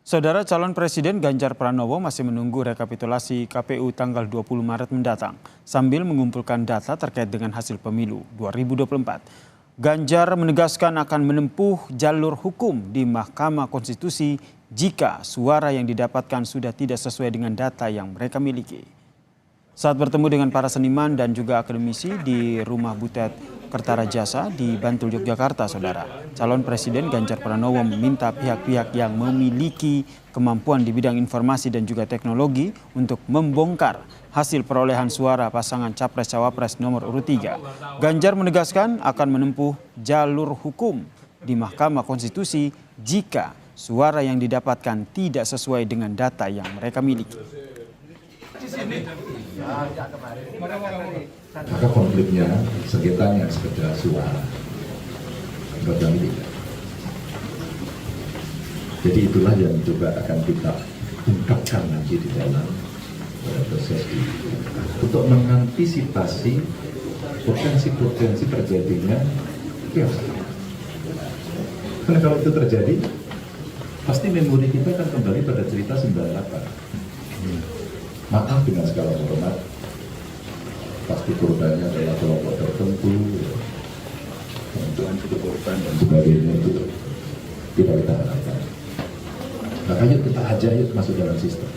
Saudara calon Presiden Ganjar Pranowo masih menunggu rekapitulasi KPU tanggal 20 Maret mendatang sambil mengumpulkan data terkait dengan hasil pemilu 2024. Ganjar menegaskan akan menempuh jalur hukum di Mahkamah Konstitusi jika suara yang didapatkan sudah tidak sesuai dengan data yang mereka miliki. Saat bertemu dengan para seniman dan juga akademisi di Rumah Butet Kertarajasa di Bantul, Yogyakarta, saudara, calon Presiden Ganjar Pranowo meminta pihak-pihak yang memiliki kemampuan di bidang informasi dan juga teknologi untuk membongkar hasil perolehan suara pasangan Capres-Cawapres nomor urut 3. Ganjar menegaskan akan menempuh jalur hukum di Mahkamah Konstitusi jika suara yang didapatkan tidak sesuai dengan data yang mereka miliki. Maka konfliknya, sengketanya sekedar suara, bukan tidak. Jadi itulah yang juga akan kita ungkapkan nanti di dalam proses ini untuk mengantisipasi potensi-potensi terjadinya chaos. Karena kalau itu terjadi, pasti memori kita akan kembali pada cerita 98. Maaf dengan segala hormat, pasti korbannya adalah kelompok tertentu, kemudian korban dan sebagainya itu tidak kita harapkan. Makanya kita ajak masuk dalam sistem.